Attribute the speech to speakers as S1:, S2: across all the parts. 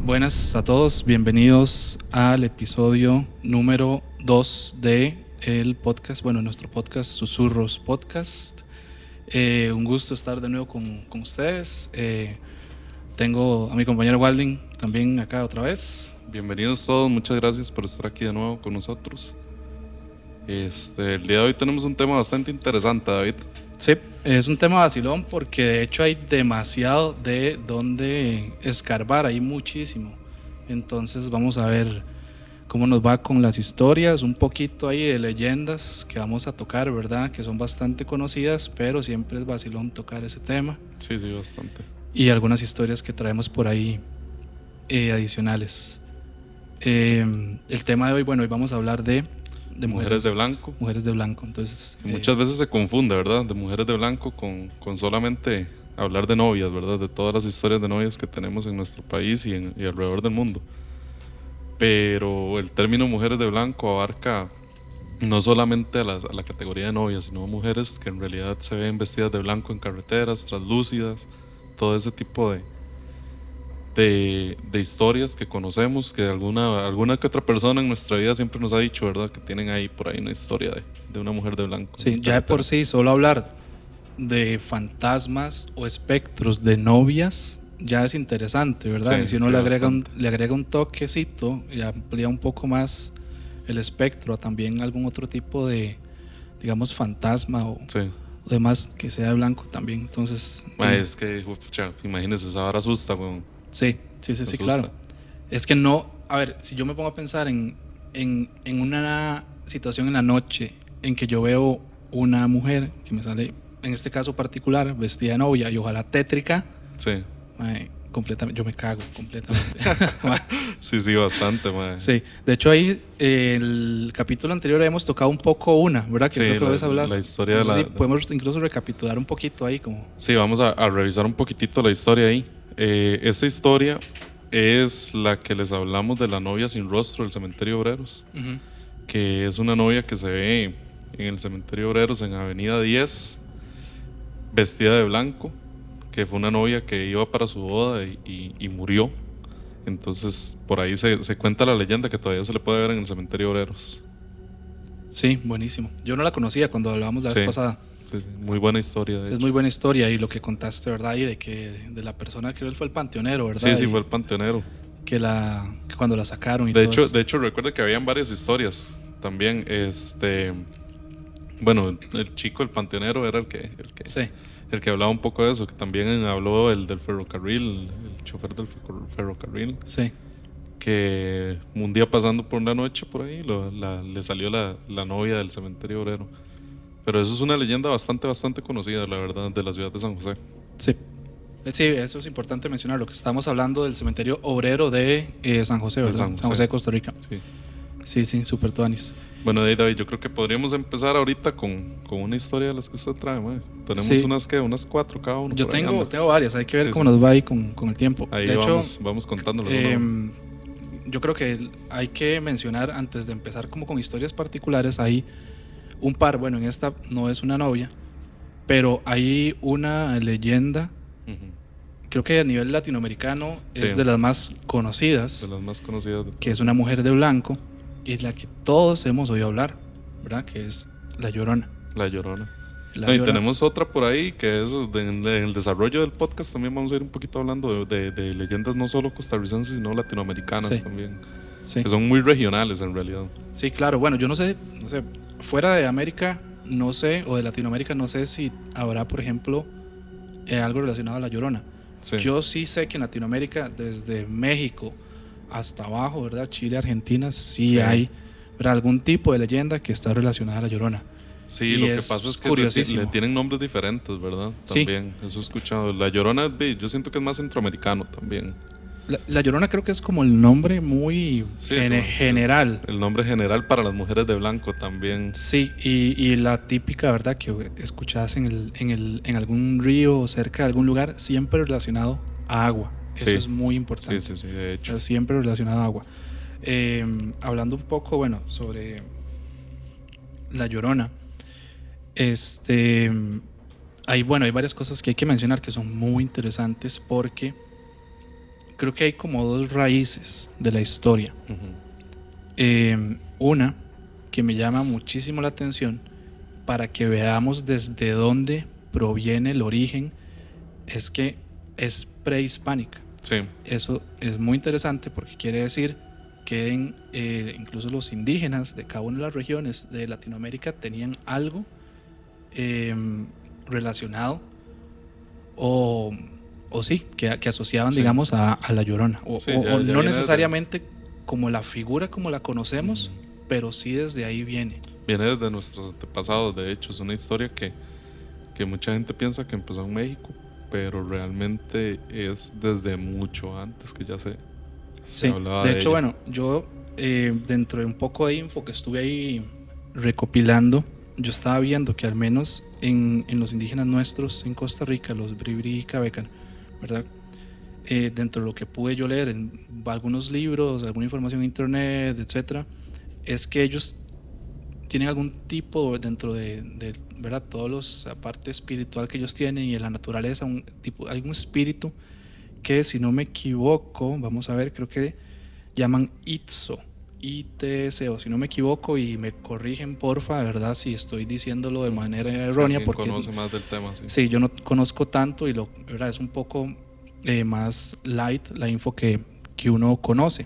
S1: Buenas a todos, bienvenidos al episodio número 2 de el podcast, nuestro podcast Susurros Podcast. Un gusto estar de nuevo con ustedes. Tengo a mi compañero Walding también acá otra vez.
S2: Bienvenidos todos, muchas gracias por estar aquí de nuevo con nosotros. El día de hoy tenemos un tema bastante interesante, David.
S1: Sí, es un tema vacilón porque de hecho hay demasiado de donde escarbar, hay muchísimo. Entonces vamos a ver cómo nos va con las historias, un poquito ahí de leyendas que vamos a tocar, ¿verdad? Que son bastante conocidas, pero siempre es vacilón tocar ese tema.
S2: Sí, bastante.
S1: Y algunas historias que traemos por ahí adicionales. El tema de hoy, hoy vamos a hablar de
S2: mujeres de blanco.
S1: Mujeres de blanco, entonces...
S2: muchas veces se confunde, ¿verdad? De mujeres de blanco con solamente hablar de novias, ¿verdad? De todas las historias de novias que tenemos en nuestro país y alrededor del mundo. Pero el término mujeres de blanco abarca no solamente a la categoría de novias, sino a mujeres que en realidad se ven vestidas de blanco en carreteras, translúcidas, todo ese tipo de historias que conocemos, que alguna que otra persona en nuestra vida siempre nos ha dicho, ¿verdad? Que tienen ahí por ahí una historia de una mujer de blanco.
S1: Sí, ya de por sí, solo hablar de fantasmas o espectros de novias ya es interesante, ¿verdad?
S2: Sí,
S1: y si uno
S2: sí,
S1: le agrega un toquecito y amplía un poco más el espectro a también algún otro tipo de, digamos, fantasma o demás que sea de blanco también, entonces...
S2: es que, imagínese, esa vara asusta, weón.
S1: Sí, claro. Es que no, a ver, si yo me pongo a pensar en una situación en la noche en que yo veo una mujer que me sale, en este caso particular, vestida de novia y ojalá tétrica,
S2: sí,
S1: completamente, yo me cago completamente.
S2: sí, bastante, mae.
S1: Sí, de hecho ahí el capítulo anterior hemos tocado un poco ¿verdad? Que creo que vos hablas.
S2: La historia
S1: sí, podemos incluso recapitular un poquito ahí como...
S2: Sí, vamos a revisar un poquitito la historia ahí. Esta historia es la que les hablamos de la novia sin rostro del cementerio Obreros, que es una novia que se ve en el cementerio Obreros en Avenida 10, vestida de blanco, que fue una novia que iba para su boda y murió. Entonces por ahí se cuenta la leyenda que todavía se le puede ver en el cementerio Obreros.
S1: Sí, buenísimo. Yo no la conocía cuando hablábamos la vez pasada.
S2: Sí, muy buena historia, de hecho.
S1: Muy buena historia y lo que contaste, ¿verdad? Y de la persona que él fue el panteonero, ¿verdad?
S2: Sí, fue el panteonero.
S1: Que cuando la sacaron y
S2: de
S1: todo
S2: hecho,
S1: eso.
S2: De hecho, recuerda que habían varias historias también. El chico, el panteonero, era el que hablaba un poco de eso, que también habló del ferrocarril, el chofer del ferrocarril.
S1: Sí.
S2: Que un día pasando por una noche por ahí le salió la novia del cementerio obrero. Pero eso es una leyenda bastante conocida, la verdad, de la ciudad de San José.
S1: Sí, eso es importante mencionar. Lo que estamos hablando del cementerio obrero de San José, ¿verdad? San José de Costa Rica. Sí, super tuanis.
S2: Bueno, David, yo creo que podríamos empezar ahorita con una historia de las que usted trae, mae. Tenemos unas 4 cada uno.
S1: Yo tengo varias, hay que ver cómo nos va ahí con el tiempo.
S2: Ahí de vamos contándolos.
S1: Yo creo que hay que mencionar, antes de empezar como con historias particulares, hay un par, en esta no es una novia, pero hay una leyenda, creo que a nivel latinoamericano es de las más conocidas.
S2: De las más conocidas.
S1: Que es una mujer de blanco, y es la que todos hemos oído hablar, ¿verdad? Que es La Llorona.
S2: La Llorona. Y tenemos otra por ahí que es en el desarrollo del podcast también vamos a ir un poquito hablando de leyendas no solo costarricenses sino latinoamericanas también, que son muy regionales en realidad. Sí,
S1: claro. Bueno, yo no sé, fuera de América no sé, o de Latinoamérica no sé si habrá, por ejemplo, algo relacionado a La Llorona. Yo sí sé que en Latinoamérica, desde México hasta abajo, ¿verdad? Chile, Argentina, sí hay, ¿verdad? Algún tipo de leyenda que está relacionada a La Llorona.
S2: Sí, y lo que pasa es que le tienen nombres diferentes, ¿verdad? También, eso he escuchado. La Llorona, yo siento que es más centroamericano también.
S1: La Llorona creo que es como el nombre muy general.
S2: El nombre general para las mujeres de blanco también.
S1: Sí, y la típica, ¿verdad? Que escuchás en algún río o cerca de algún lugar, siempre relacionado a agua. Eso es muy importante.
S2: Sí, de hecho.
S1: Pero siempre relacionado a agua. Hablando un poco, sobre La Llorona. Hay varias cosas que hay que mencionar que son muy interesantes porque creo que hay como dos raíces de la historia.
S2: Ujú.
S1: Una que me llama muchísimo la atención para que veamos desde dónde proviene el origen, es que es prehispánica.
S2: Sí.
S1: Eso es muy interesante porque quiere decir que incluso los indígenas de cada una de las regiones de Latinoamérica tenían algo relacionado o sí, que asociaban,
S2: Sí.
S1: digamos, a la Llorona.
S2: Sí,
S1: O
S2: ya
S1: no
S2: viene
S1: necesariamente como la figura como la conocemos, pero sí desde ahí viene.
S2: Viene desde nuestros antepasados. De hecho, es una historia que mucha gente piensa que empezó en México, pero realmente es desde mucho antes que ya se
S1: Sí,
S2: hablaba
S1: de
S2: de
S1: hecho,
S2: ella.
S1: bueno, yo dentro de un poco de info que estuve ahí recopilando, yo estaba viendo que al menos en los indígenas nuestros en Costa Rica, los Bribri y Cabecan, ¿verdad? Dentro de lo que pude yo leer en algunos libros, alguna información en internet, etcétera, es que ellos tienen algún tipo dentro de ¿verdad? Todos los, la parte espiritual que ellos tienen y en la naturaleza, un tipo, algún espíritu que, si no me equivoco, vamos a ver, creo que llaman ITSO, ITSO, si no me equivoco, y me corrigen porfa, de verdad, si estoy diciéndolo de manera
S2: Si
S1: errónea,
S2: alguien
S1: porque
S2: conoce más del tema, sí.
S1: sí, yo no conozco tanto y ¿verdad? Es un poco más light la info que uno conoce,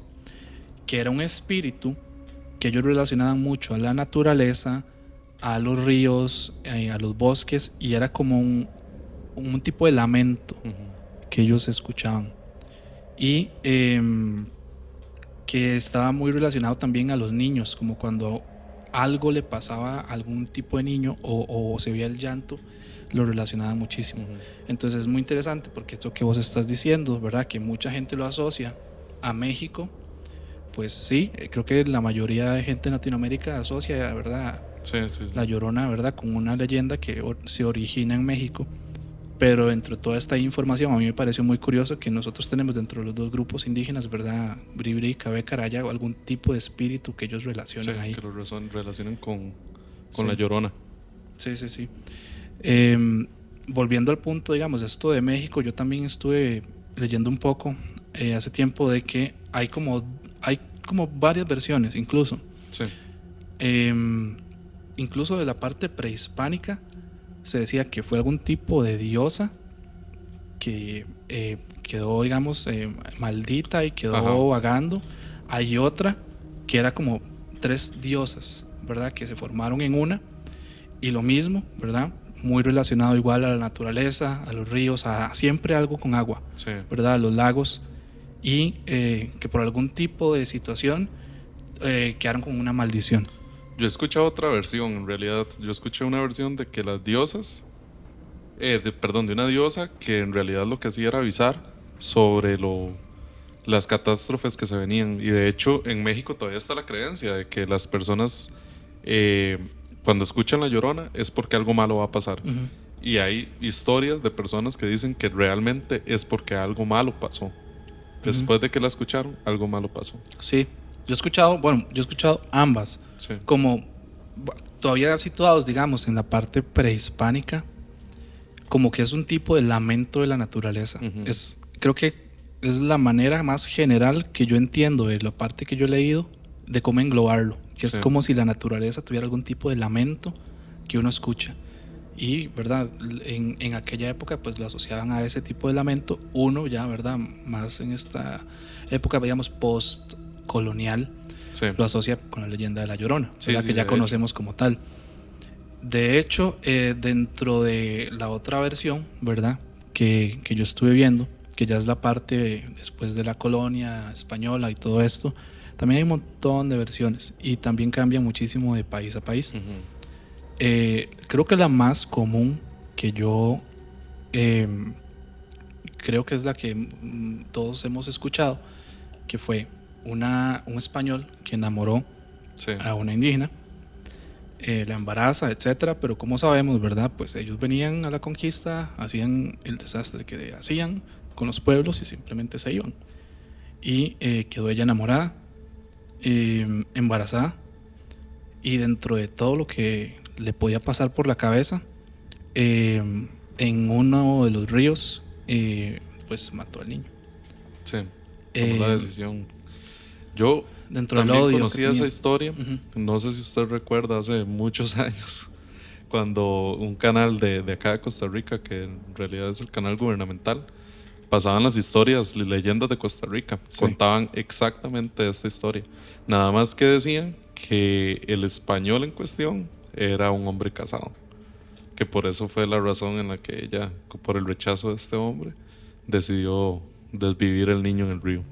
S1: que era un espíritu que ellos relacionaban mucho a la naturaleza, a los ríos, a los bosques, y era como un tipo de lamento
S2: Ujú.
S1: que ellos escuchaban. Y que estaba muy relacionado también a los niños, como cuando algo le pasaba a algún tipo de niño o se veía el llanto, lo relacionaban muchísimo.
S2: Ujú.
S1: Entonces es muy interesante porque esto que vos estás diciendo, ¿verdad? Que mucha gente lo asocia a México, pues sí, creo que la mayoría de gente en Latinoamérica asocia, ¿verdad?
S2: Sí, sí, sí.
S1: La Llorona, ¿verdad? Con una leyenda que se origina en México. Pero dentro de toda esta información a mí me pareció muy curioso que nosotros tenemos dentro de los dos grupos indígenas, ¿verdad? Bribri y Cabecar, haya algún tipo de espíritu que ellos relacionan
S2: Sí,
S1: ahí.
S2: que lo relacionen con
S1: Sí.
S2: la Llorona.
S1: Sí, sí, sí. Volviendo al punto, digamos, esto de México, yo también estuve leyendo un poco hace tiempo de que hay como varias versiones, incluso.
S2: Sí.
S1: Incluso de la parte prehispánica se decía que fue algún tipo de diosa que quedó, digamos, maldita y quedó
S2: Ajá.
S1: vagando. Hay otra que era como 3 diosas, ¿verdad? Que se formaron en una, y lo mismo, ¿verdad? Muy relacionado igual a la naturaleza, a los ríos, a siempre algo con agua,
S2: Sí.
S1: ¿verdad? A los lagos, y que por algún tipo de situación quedaron con una maldición.
S2: Yo he escuchado otra versión, en realidad. Yo escuché una versión de que las diosas, de una diosa que en realidad lo que hacía era avisar sobre las catástrofes que se venían. Y de hecho, en México todavía está la creencia de que las personas, cuando escuchan la Llorona, es porque algo malo va a pasar.
S1: Uh-huh.
S2: Y hay historias de personas que dicen que realmente es porque algo malo pasó. Después de que la escucharon, algo malo pasó.
S1: Sí, yo he escuchado ambas,
S2: Sí.
S1: como todavía situados, digamos, en la parte prehispánica, como que es un tipo de lamento de la naturaleza.
S2: Ujú.
S1: Creo que es la manera más general que yo entiendo de la parte que yo he leído de cómo englobarlo, que es
S2: Sí.
S1: como si la naturaleza tuviera algún tipo de lamento que uno escucha. Y, ¿verdad? En aquella época pues lo asociaban a ese tipo de lamento. Uno ya, ¿verdad? Más en esta época, digamos, post-colonial,
S2: Sí.
S1: lo asocia con la leyenda de la Llorona,
S2: Sí,
S1: ¿verdad?
S2: sí,
S1: Que ya
S2: de
S1: conocemos como tal. De hecho, dentro de la otra versión, ¿verdad? Que yo estuve viendo, que ya es la parte después de la colonia española y todo esto, también hay un montón de versiones y también cambia muchísimo de país a país.
S2: Ujú.
S1: Creo que la más común que yo creo que es la que todos hemos escuchado, que fue un español que enamoró
S2: Sí.
S1: a una indígena, la embaraza, etcétera, pero como sabemos, ¿verdad? Pues ellos venían a la conquista, hacían el desastre que hacían con los pueblos y simplemente se iban. Y quedó ella enamorada, embarazada, y dentro de todo lo que le podía pasar por la cabeza, en uno de los ríos, pues mató al niño.
S2: Sí. tomó la decisión. Yo
S1: dentro del
S2: también
S1: odio
S2: conocí esa historia. No sé si usted recuerda, hace muchos años, cuando un canal de acá de Costa Rica, que en realidad es el canal gubernamental, pasaban las historias, leyendas de Costa Rica. Sí. Contaban exactamente esta historia. Nada más que decían que el español en cuestión era un hombre casado. Que por eso fue la razón en la que ella, por el rechazo de este hombre, decidió desvivir el niño en el río.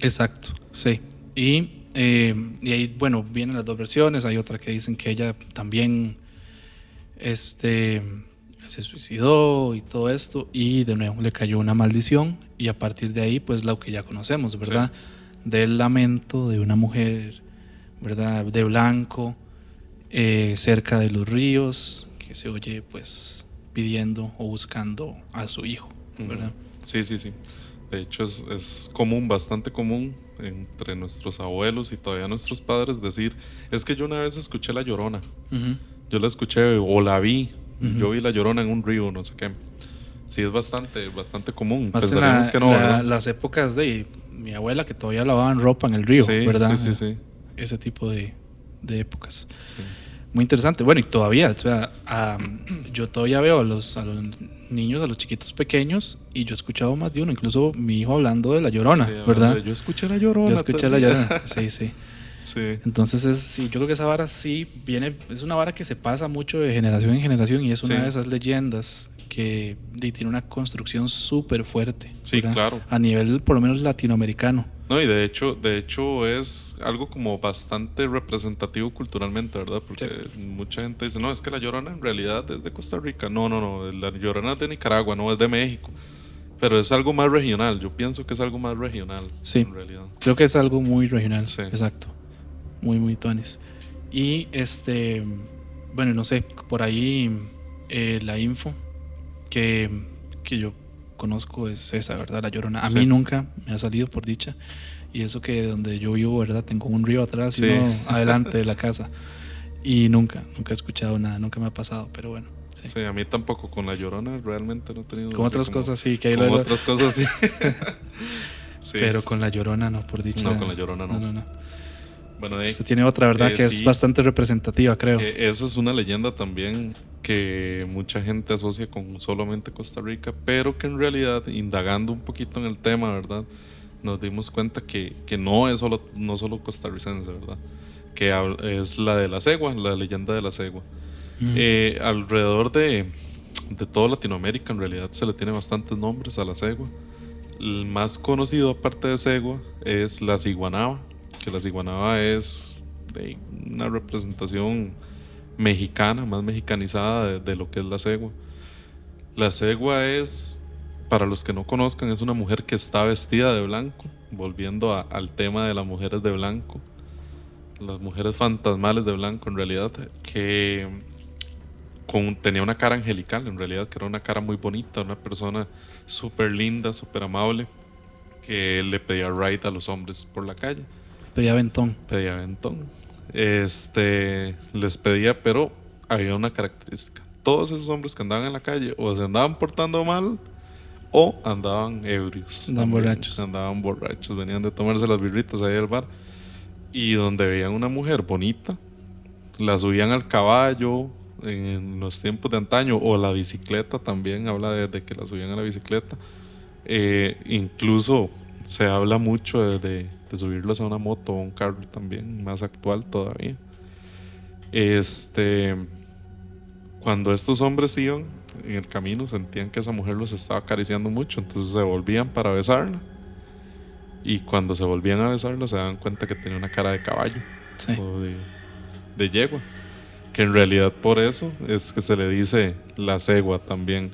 S1: Exacto, sí. Y ahí, bueno, vienen las dos versiones. Hay otra que dicen que ella también se suicidó y todo esto, y de nuevo le cayó una maldición, y a partir de ahí, pues lo que ya conocemos, ¿verdad? Sí. Del lamento de una mujer, ¿verdad? De blanco, cerca de los ríos, que se oye pues pidiendo o buscando a su hijo, ¿verdad?
S2: Sí, sí, sí. De hecho es común, bastante común entre nuestros abuelos y todavía nuestros padres decir, es que yo una vez escuché La Llorona. Yo la escuché o la vi. Yo vi La Llorona en un río, no sé qué. Sí, es bastante común.
S1: Más pensaríamos que no, ¿verdad? Las épocas de mi abuela, que todavía lavaban ropa en el río,
S2: sí,
S1: ¿verdad?
S2: Sí, sí, sí.
S1: Ese tipo de épocas.
S2: Sí.
S1: Muy interesante. Bueno, y todavía, o sea, yo todavía veo a los niños, a los chiquitos pequeños, y yo he escuchado más de uno, incluso mi hijo hablando de La Llorona, sí, ¿verdad?
S2: Yo escuché La Llorona.
S1: Yo escuché La Llorona, sí, sí.
S2: Sí.
S1: Entonces sí, yo creo que esa vara sí viene, es una vara que se pasa mucho de generación en generación, y es una de esas leyendas que tiene una construcción súper fuerte.
S2: Sí, ¿verdad? Claro.
S1: A nivel por lo menos latinoamericano.
S2: No, y de hecho es algo como bastante representativo culturalmente, ¿verdad? Porque mucha gente dice, no, es que La Llorona en realidad es de Costa Rica. No, La Llorona es de Nicaragua, no es de México. Pero es algo más regional, yo pienso que es algo más regional,
S1: sí,
S2: en realidad.
S1: Creo que es algo muy regional,
S2: sí.
S1: Exacto. Muy, muy tuanis. Y bueno, no sé, por ahí la info que yo conozco es esa, ¿verdad? La Llorona. A mí nunca me ha salido, por dicha. Y eso que donde yo vivo, ¿verdad? Tengo un río atrás y uno adelante de la casa. Y nunca he escuchado nada, nunca me ha pasado, pero bueno.
S2: Sí, a mí tampoco. Con La Llorona realmente no he tenido...
S1: Con otras cosas sí, que hay
S2: con otras cosas sí.
S1: Sí. Pero con La Llorona no, por dicha.
S2: No, con La Llorona no.
S1: No.
S2: Bueno,
S1: Usted tiene otra, ¿verdad? Que es bastante representativa, creo.
S2: Esa es una leyenda también que mucha gente asocia con solamente Costa Rica, pero que en realidad, indagando un poquito en el tema, ¿verdad? Nos dimos cuenta que no es no solo costarricense, ¿verdad? Que es la de la cegua, la leyenda de la cegua. Alrededor de toda Latinoamérica, en realidad, se le tiene bastantes nombres a la cegua. El más conocido, aparte de cegua, es la ciguanaba, que la ciguanaba es una representación mexicana, más mexicanizada de lo que es la cegua. La cegua es, para los que no conozcan, es una mujer que está vestida de blanco, volviendo al tema de las mujeres de blanco, las mujeres fantasmales de blanco, en realidad, que tenía una cara angelical, en realidad, que era una cara muy bonita, una persona súper linda, súper amable, que le pedía ride a los hombres por la calle.
S1: Pedía aventón.
S2: Les pedía, pero había una característica. Todos esos hombres que andaban en la calle o se andaban portando mal o andaban ebrios. Andaban borrachos, venían de tomarse las birritas ahí al bar. Y donde veían una mujer bonita, la subían al caballo en los tiempos de antaño, o la bicicleta también, habla de que la subían a la bicicleta. Incluso se habla mucho de subirlos a una moto o un carro también, más actual todavía. Cuando estos hombres iban en el camino, sentían que esa mujer los estaba acariciando mucho, entonces se volvían para besarla. Y cuando se volvían a besarla, se daban cuenta que tenía una cara de caballo, o de yegua. Que en realidad por eso es que se le dice la cegua también.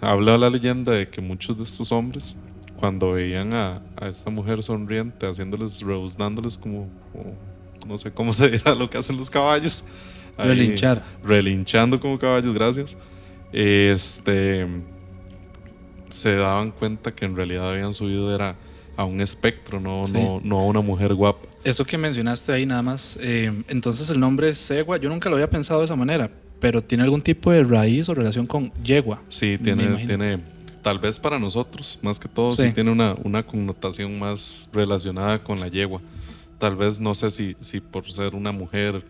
S2: Habla la leyenda de que muchos de estos hombres, cuando veían a esta mujer sonriente, haciéndoles, rebuznándoles como no sé cómo se dirá lo que hacen los caballos. Relinchando como caballos, gracias. Se daban cuenta que en realidad habían subido era a un espectro, no a una mujer guapa.
S1: Eso que mencionaste ahí nada más, entonces el nombre cegua, yo nunca lo había pensado de esa manera, pero ¿tiene algún tipo de raíz o relación con yegua?
S2: Sí, tiene tal vez para nosotros, más que todo, sí tiene una connotación más relacionada con la yegua. Tal vez, no sé si por ser una mujer,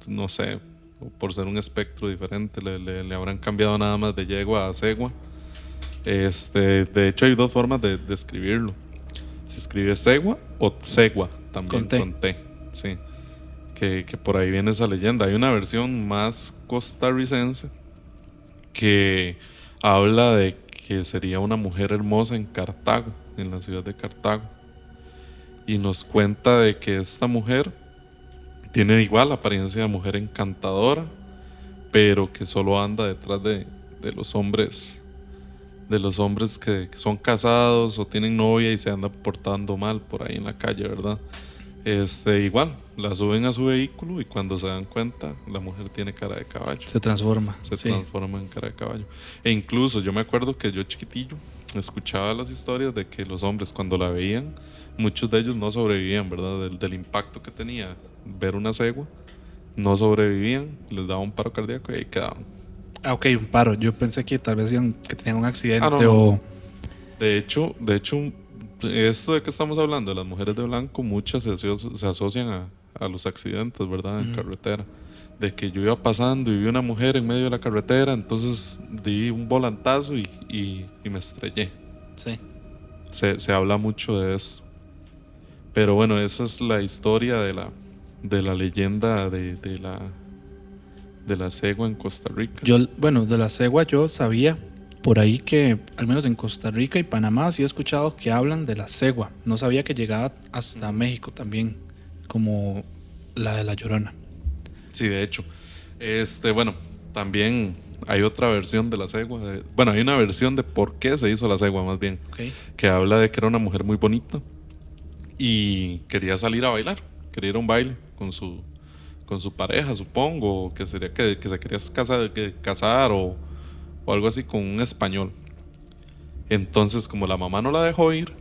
S2: no sé, o por ser un espectro diferente, le habrán cambiado nada más de yegua a cegua. De hecho, hay dos formas de escribirlo. Se escribe cegua o tsegua, también con T. Sí. Que por ahí viene esa leyenda. Hay una versión más costarricense que habla de que sería una mujer hermosa en Cartago, en la ciudad de Cartago. Y nos cuenta de que esta mujer tiene igual apariencia de mujer encantadora, pero que solo anda detrás de los hombres, que son casados o tienen novia y se andan portando mal por ahí en la calle, ¿verdad? Igual, la suben a su vehículo y cuando se dan cuenta, la mujer tiene cara de caballo.
S1: Se transforma.
S2: Se transforma en cara de caballo. E incluso yo me acuerdo que yo chiquitillo escuchaba las historias de que los hombres cuando la veían, muchos de ellos no sobrevivían, ¿verdad? Del impacto que tenía ver una cegua, no sobrevivían, les daba un paro cardíaco y ahí quedaban.
S1: Ah, ok, un paro. Yo pensé que tal vez que tenían un accidente
S2: no. De hecho, esto de que estamos hablando de las mujeres de blanco, muchas se asocian a los accidentes, ¿verdad? En carretera. De que yo iba pasando y vi una mujer en medio de la carretera, entonces di un volantazo y me estrellé.
S1: Sí.
S2: Se habla mucho de esto. Pero bueno, esa es la historia de la leyenda de la cegua en Costa Rica.
S1: De la cegua yo sabía por ahí que, al menos en Costa Rica y Panamá, sí he escuchado que hablan de la cegua. No sabía que llegaba hasta México también, como la de La Llorona.
S2: Sí, de hecho. Bueno, también hay otra versión de la cegua. Hay una versión de por qué se hizo la cegua, más bien.
S1: Okay.
S2: Que habla de que era una mujer muy bonita y quería salir a bailar. Quería ir a un baile con su pareja, supongo. Que sería que se quería casar o algo así con un español. Entonces, como la mamá no la dejó ir,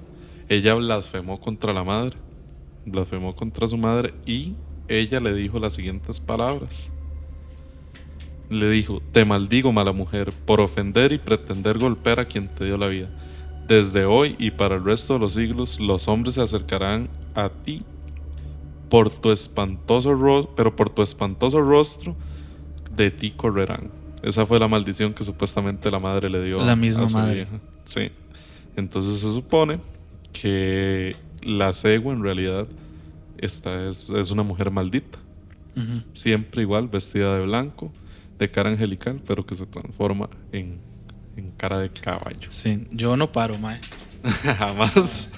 S2: ella blasfemó contra la madre. Blasfemó contra su madre y ella le dijo las siguientes palabras. Le dijo: te maldigo, mala mujer, por ofender y pretender golpear a quien te dio la vida. Desde hoy y para el resto de los siglos, los hombres se acercarán a ti por tu espantoso rostro, de ti correrán. Esa fue la maldición que supuestamente la madre le dio
S1: la misma
S2: a su
S1: madre.
S2: vieja. Sí. Entonces se supone que la cegua en realidad esta es una mujer maldita.
S1: Uh-huh.
S2: Siempre igual, vestida de blanco, de cara angelical, pero que se transforma en cara de caballo.
S1: Sí, yo no paro, mae.
S2: Jamás.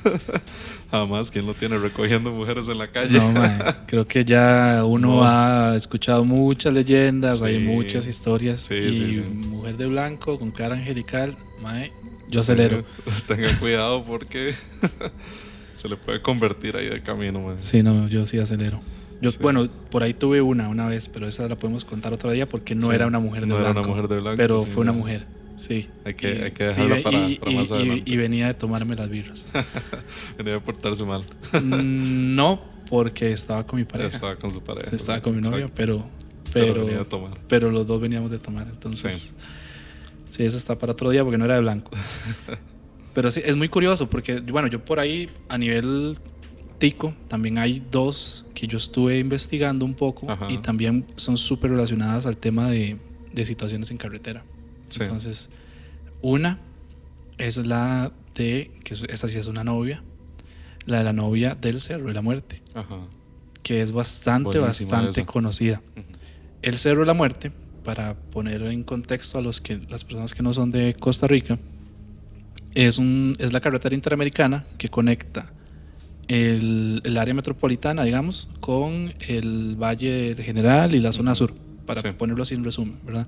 S2: Jamás. ¿Quién lo tiene recogiendo mujeres en la calle?
S1: No, mae. Creo que ya uno ha escuchado muchas leyendas, hay muchas historias. Sí. Mujer de blanco con cara angelical, mae, yo acelero.
S2: Tenga cuidado porque se le puede convertir ahí de camino, mae.
S1: Sí, no, yo sí acelero. Bueno, por ahí tuve una vez, pero esa la podemos contar otro día porque no era una mujer de blanco.
S2: Era una mujer de blanco,
S1: pero fue una mujer. Sí.
S2: Hay que dejarla para más adelante.
S1: Y venía de tomarme las birras.
S2: Venía de portarse mal.
S1: No, porque estaba con mi pareja.
S2: Estaba con su pareja.
S1: Estaba con mi novio, pero
S2: venía de tomar.
S1: Pero los dos veníamos de tomar, entonces. Sí, eso está para otro día porque no era de blanco. Pero sí, es muy curioso porque, bueno, yo por ahí a nivel tico también hay dos que yo estuve investigando un poco. Ajá. Y también son súper relacionadas al tema de situaciones en carretera. Sí. Entonces, una es la de, que esa sí es una novia, la de la novia del Cerro de la Muerte. Ajá. Que es bastante conocida. Uh-huh. El Cerro de la Muerte, para poner en contexto a las personas que no son de Costa Rica, es la carretera interamericana que conecta el área metropolitana, digamos, con el Valle General y la zona sur, para ponerlo así en resumen, ¿verdad?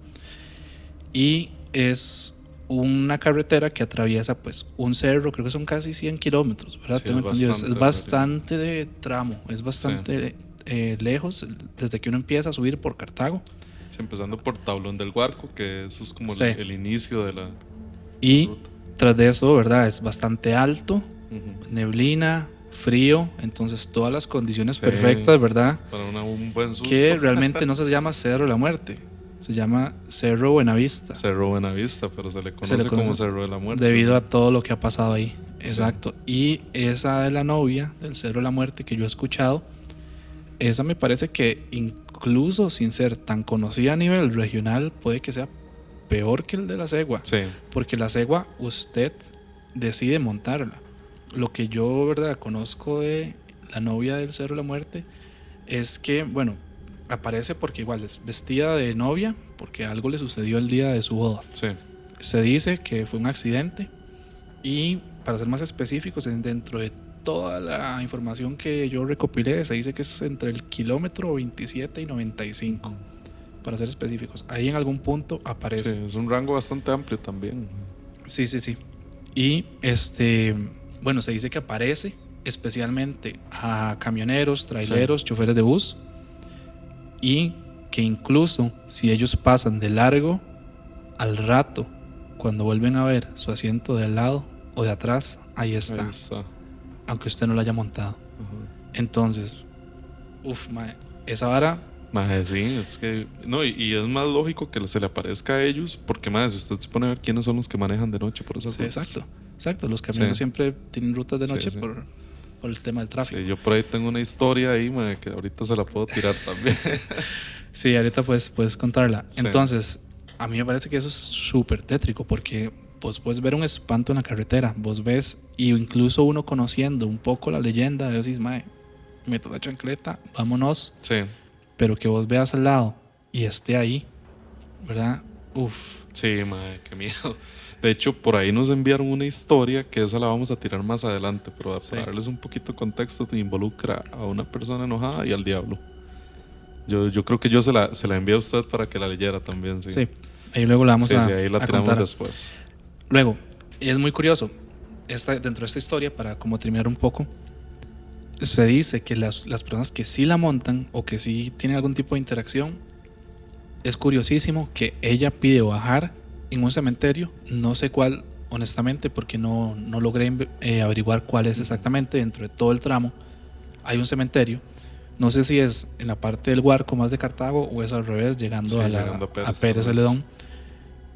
S1: Y es una carretera que atraviesa pues un cerro, creo que son casi 100 kilómetros, ¿verdad? Tengo entendido. Es bastante de tramo, es bastante lejos, desde que uno empieza a subir por Cartago.
S2: Sí, empezando por Tablón del Guarco, que eso es como el inicio de la
S1: y ruta. Tras de eso, ¿verdad? Es bastante alto, uh-huh. Neblina, frío, entonces todas las condiciones perfectas, ¿verdad?
S2: Para un buen susto.
S1: Que realmente no se llama Cerro de la Muerte. Se llama Cerro Buenavista.
S2: Cerro Buenavista, pero se le conoce como Cerro de la Muerte.
S1: Debido a todo lo que ha pasado ahí. Exacto. Sí. Y esa de la novia del Cerro de la Muerte que yo he escuchado, esa me parece que incluso sin ser tan conocida a nivel regional, puede que sea peor que el de la cegua.
S2: Sí.
S1: Porque la cegua usted decide montarla. Lo que yo, ¿verdad?, conozco de la novia del Cerro de la Muerte es que, bueno, aparece porque igual es vestida de novia porque algo le sucedió el día de su boda.
S2: Sí.
S1: Se dice que fue un accidente y, para ser más específicos, dentro de toda la información que yo recopilé, se dice que es entre el kilómetro 27 y 95, para ser específicos. Ahí en algún punto aparece.
S2: Sí, es un rango bastante amplio también.
S1: Sí. Y bueno, se dice que aparece especialmente a camioneros, traileros, choferes de bus, y que incluso si ellos pasan de largo, al rato, cuando vuelven a ver su asiento de al lado o de atrás, ahí está. Aunque usted no lo haya montado. Entonces, mae, esa vara.
S2: Mae, sí, es que. No, y es más lógico que se le aparezca a ellos, porque, mae, si usted se pone a ver quiénes son los que manejan de noche por esas rutas.
S1: Exacto. Los camioneros siempre tienen rutas de noche por el tema del tráfico.
S2: Sí, yo por ahí tengo una historia ahí, mae, que ahorita se la puedo tirar también.
S1: Sí, ahorita puedes contarla. Sí. Entonces, a mí me parece que eso es súper tétrico, porque vos puedes ver un espanto en la carretera, vos ves, y incluso uno conociendo un poco la leyenda, decís, mae, meto la chancleta, vámonos.
S2: Sí.
S1: Pero que vos veas al lado y esté ahí, ¿verdad? Uf.
S2: Sí, mae, qué miedo. De hecho, por ahí nos enviaron una historia que esa la vamos a tirar más adelante, pero para darles un poquito de contexto, te involucra a una persona enojada y al diablo. Yo creo que yo se la envié a usted para que la leyera también, sí.
S1: Sí, ahí luego la vamos a
S2: Sí, ahí la tiramos
S1: contar
S2: después.
S1: Luego, es muy curioso, dentro de esta historia, para como terminar un poco, se dice que las personas que sí la montan o que sí tienen algún tipo de interacción, es curiosísimo que ella pide bajar en un cementerio, no sé cuál honestamente, porque no logré averiguar cuál es exactamente. Dentro de todo el tramo hay un cementerio, no sé si es en la parte del Guarco más de Cartago o es al revés, llegando a Pérez Celedón,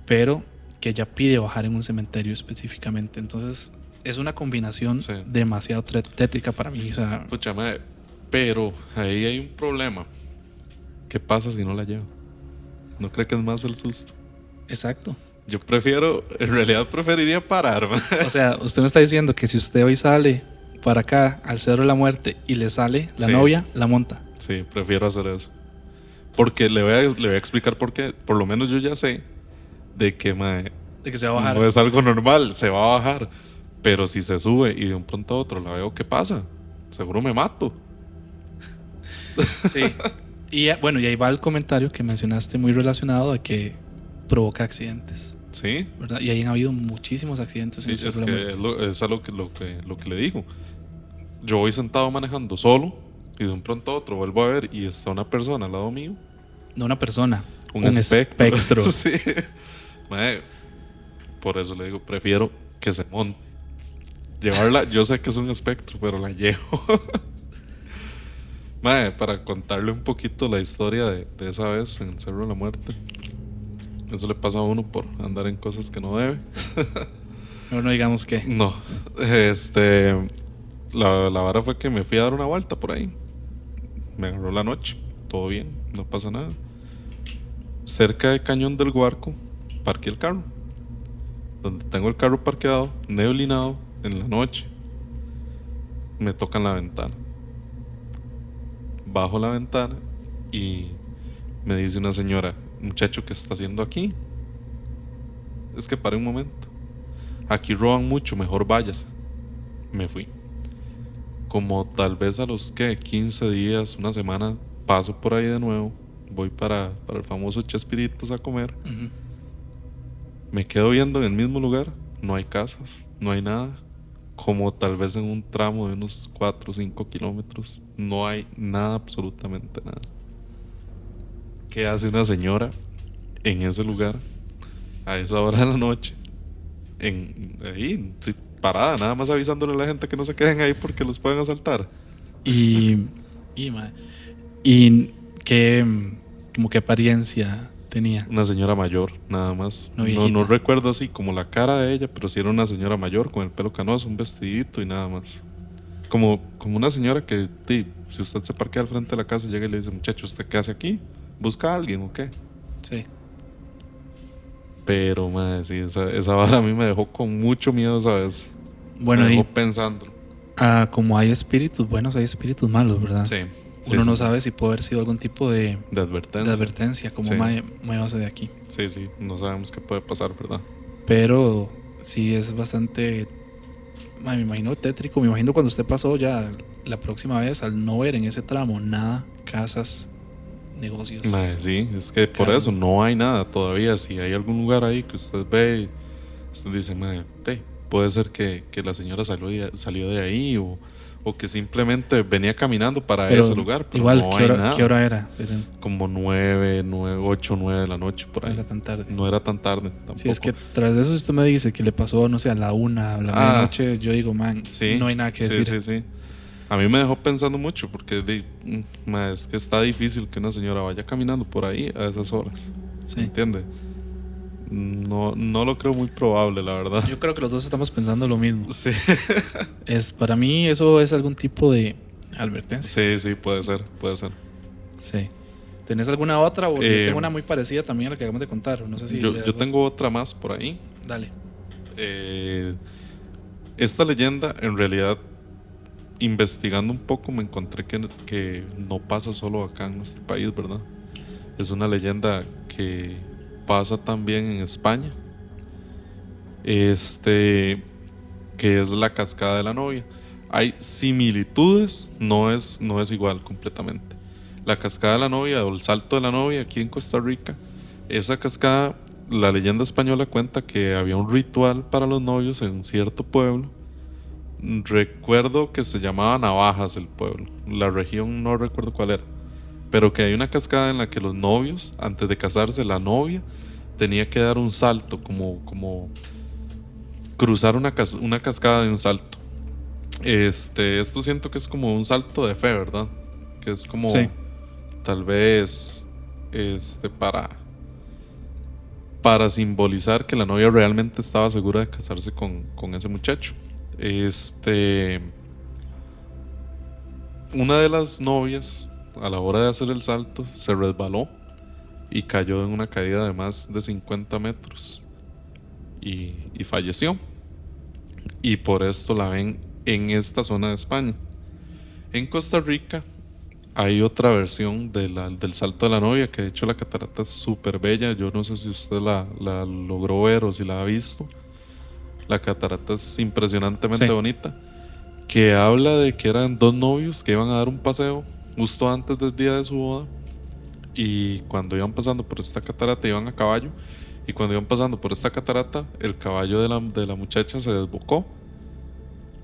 S1: pero que ella pide bajar en un cementerio específicamente. Entonces es una combinación demasiado tétrica para mí, o sea.
S2: Pucha madre, pero ahí hay un problema. ¿Qué pasa si no la llevo? ¿No cree que es más el susto?
S1: Exacto.
S2: Yo en realidad preferiría parar, man.
S1: O sea, usted me está diciendo que si usted hoy sale para acá al Cerro de la Muerte y le sale la novia, la monta.
S2: Sí, prefiero hacer eso. Porque le voy a explicar por qué. Por lo menos yo ya sé de que
S1: se va a bajar.
S2: No es algo normal, se va a bajar. Pero si se sube y de un pronto a otro la veo, ¿qué pasa? Seguro me mato.
S1: Sí. Y bueno, y ahí va el comentario que mencionaste muy relacionado a que provoca accidentes.
S2: Sí.
S1: ¿Verdad? Y ahí han habido muchísimos accidentes.
S2: Sí, es que es algo lo que le digo. Yo voy sentado manejando solo y de un pronto a otro vuelvo a ver y está una persona al lado mío.
S1: No una persona,
S2: un espectro.
S1: Sí.
S2: Por eso le digo, prefiero que se monte. Llevarla, yo sé que es un espectro, pero la llevo. Para contarle un poquito la historia de esa vez en el Cerro de la Muerte. Eso le pasa a uno por andar en cosas que no debe.
S1: No digamos que.
S2: No. La vara fue que me fui a dar una vuelta por ahí. Me agarró la noche. Todo bien, no pasa nada. Cerca del Cañón del Guarco, parqué el carro. Donde tengo el carro parqueado, neblinado, en la noche. Me tocan la ventana. Bajo la ventana y me dice una señora: muchacho, ¿qué está haciendo aquí? Es que pare un momento. Aquí roban mucho, mejor váyase. Me fui. Como tal vez a los 15 días, una semana, paso por ahí de nuevo. Voy para el famoso Chespiritos a comer. Uh-huh. Me quedo viendo en el mismo lugar. No hay casas, no hay nada. Como tal vez en un tramo de unos 4 o 5 kilómetros, no hay nada, absolutamente nada. ¿Qué hace una señora en ese lugar a esa hora de la noche? Ahí, parada, nada más avisándole a la gente que no se queden ahí porque los pueden asaltar.
S1: Y qué, como qué apariencia tenía?
S2: Una señora mayor, nada más.
S1: Una
S2: No,
S1: viejita.
S2: no recuerdo así como la cara de ella, pero sí era una señora mayor con el pelo canoso, un vestidito y nada más. Como una señora que, si usted se parquea al frente de la casa, llega y le dice, muchacho, ¿usted qué hace aquí? ¿Busca a alguien o qué?
S1: Sí.
S2: Pero, madre, sí, esa vara a mí me dejó con mucho miedo, ¿sabes?
S1: Bueno,
S2: me dejó
S1: y
S2: pensando.
S1: como hay espíritus buenos, hay espíritus malos, ¿verdad?
S2: Sí.
S1: Uno no sabe si puede haber sido algún tipo de
S2: advertencia.
S1: como
S2: Sí.
S1: muévase de aquí.
S2: Sí, no sabemos qué puede pasar, ¿verdad?
S1: Pero sí es bastante, me imagino tétrico. Me imagino cuando usted pasó ya la próxima vez al no ver en ese tramo nada, casas, negocios.
S2: Madre, sí, es que por
S1: carros.
S2: eso no hay nada todavía. Si hay algún lugar ahí que usted ve, usted dice, madre, puede ser que la señora salió de ahí o que simplemente venía caminando para
S1: Pero
S2: ese lugar, pero
S1: igual,
S2: no hay nada.
S1: ¿qué hora era?
S2: Como 9, 8, 9 de la noche por
S1: No
S2: ahí.
S1: era tan tarde.
S2: No era tan tarde tampoco.
S1: Si es que tras de eso, si usted me dice que le pasó, no sé, a la 1, a la medianoche, yo digo, man,
S2: sí,
S1: no hay nada que decir.
S2: Sí. A mí me dejó pensando mucho porque es que está difícil que una señora vaya caminando por ahí a esas horas.
S1: Sí.
S2: ¿Entiende? No lo creo muy probable, la verdad.
S1: Yo creo que los dos estamos pensando lo mismo.
S2: Sí.
S1: Para mí eso es algún tipo de advertencia.
S2: Sí, puede ser.
S1: Sí. ¿Tenés alguna otra? O yo tengo una muy parecida también a la que acabamos de contar. No sé si
S2: yo tengo otra más por ahí.
S1: Dale.
S2: Esta leyenda, en realidad, investigando un poco, me encontré que no pasa solo acá en nuestro país, ¿verdad? Es una leyenda que pasa también en España. Que es la Cascada de la Novia. Hay similitudes, no es igual completamente. La Cascada de la Novia o el Salto de la Novia aquí en Costa Rica, esa cascada, la leyenda española cuenta que había un ritual para los novios en cierto pueblo. Recuerdo que se llamaba Navajas el pueblo, la región no recuerdo cuál era, pero que hay una cascada en la que los novios, antes de casarse, la novia tenía que dar un salto, como cruzar una cascada de un salto. Esto siento que es como un salto de fe, ¿verdad? Que es como
S1: sí.
S2: Tal vez para simbolizar que la novia realmente estaba segura de casarse con ese muchacho. Una de las novias, a la hora de hacer el salto, se resbaló y cayó en una caída de más de 50 metros y falleció. Y por esto la ven en esta zona de España. En Costa Rica hay otra versión del Salto de la Novia, que de hecho la catarata es súper bella. Yo no sé si usted la logró ver o si la ha visto. La catarata es impresionantemente bonita. Que habla de que eran dos novios que iban a dar un paseo justo antes del día de su boda. Y cuando iban pasando por esta catarata iban a caballo. Y cuando iban pasando por esta catarata, el caballo de la muchacha se desbocó.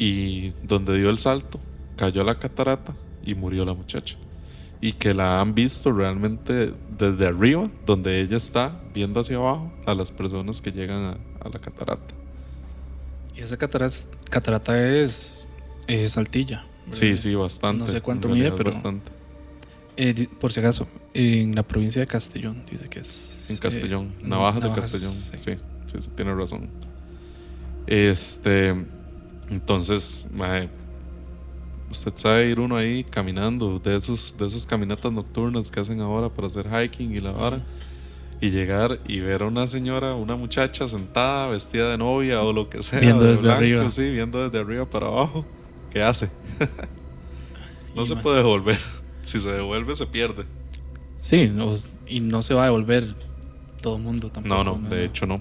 S2: Y donde dio el salto, cayó a la catarata y murió la muchacha. Y que la han visto realmente desde arriba, donde ella está viendo hacia abajo a las personas que llegan a la catarata.
S1: Y esa catarata es Saltilla,
S2: ¿verdad? Sí, bastante.
S1: No sé cuánto mide, pero
S2: bastante.
S1: Por si acaso, en la provincia de Castellón dice que es.
S2: En Castellón, Navajas de Castellón. Sí, tiene razón. Entonces, usted sabe ir uno ahí caminando de esas caminatas nocturnas que hacen ahora para hacer hiking y la vara, y llegar y ver a una señora, una muchacha sentada vestida de novia o lo que sea,
S1: viendo
S2: de
S1: desde
S2: blanco,
S1: arriba.
S2: Sí, viendo desde arriba para abajo. ¿Qué hace? No se
S1: man,
S2: puede devolver. Si se devuelve se pierde.
S1: Sí, y no se va a devolver todo el mundo tampoco.
S2: No, de hecho no.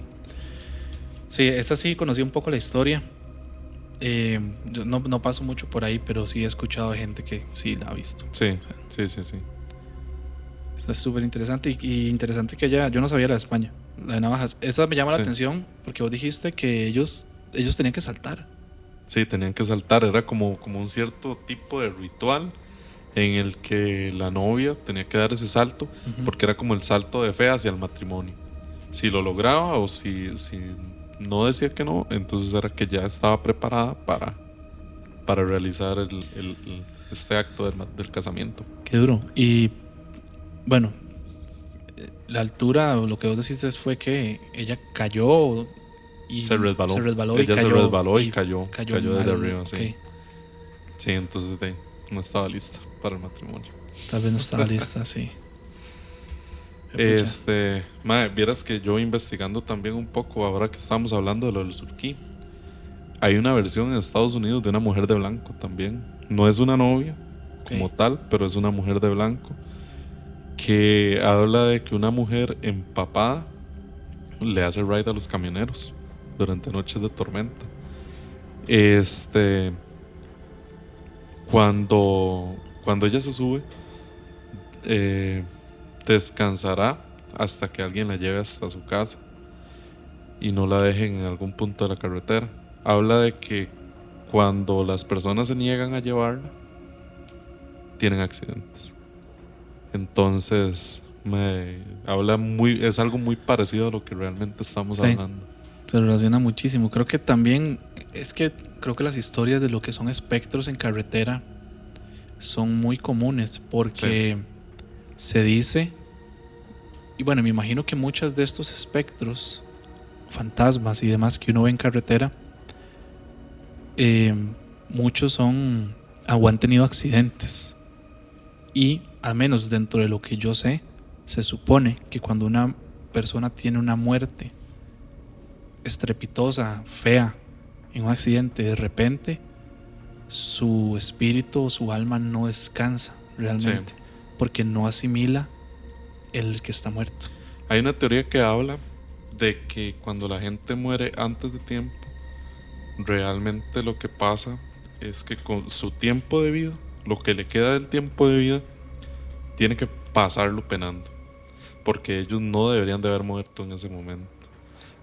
S1: Sí, esta sí conocí un poco la historia. Yo no paso mucho por ahí, pero sí he escuchado de gente que sí la ha visto.
S2: Sí.
S1: Está súper interesante y interesante que yo no sabía la de España, la de Navajas. Esa me llama la atención porque vos dijiste que ellos tenían que saltar.
S2: Sí, tenían que saltar, era como un cierto tipo de ritual en el que la novia tenía que dar ese salto, porque era como el salto de fe hacia el matrimonio. Si lo lograba o si no decía que no, entonces era que ya estaba preparada para realizar este acto del casamiento.
S1: Qué duro. Y bueno, la altura, lo que vos decís fue que ella cayó y
S2: se resbaló.
S1: Ella
S2: se resbaló y cayó desde arriba, sí.
S1: Okay.
S2: Sí, entonces no estaba lista para el matrimonio.
S1: Tal vez no estaba lista, sí.
S2: Mae, vieras que yo investigando también un poco, ahora que estamos hablando de lo del surquí, hay una versión en Estados Unidos de una mujer de blanco también. No es una novia como tal, pero es una mujer de blanco que habla de que una mujer empapada le hace ride a los camioneros durante noches de tormenta. Cuando ella se sube, descansará hasta que alguien la lleve hasta su casa y no la dejen en algún punto de la carretera. Habla de que cuando las personas se niegan a llevarla, tienen accidentes. Entonces, es algo muy parecido a lo que realmente estamos hablando.
S1: Se relaciona muchísimo. Creo que también, creo que las historias de lo que son espectros en carretera son muy comunes porque se dice, y bueno, me imagino que muchos de estos espectros, fantasmas y demás que uno ve en carretera, muchos han tenido accidentes. Y al menos dentro de lo que yo sé, se supone que cuando una persona tiene una muerte estrepitosa, fea, en un accidente, de repente su espíritu o su alma no descansa realmente, porque no asimila el que está muerto.
S2: Hay una teoría que habla de que cuando la gente muere antes de tiempo, realmente lo que pasa es que con su tiempo de vida, lo que le queda del tiempo de vida, tiene que pasarlo penando, porque ellos no deberían de haber muerto en ese momento.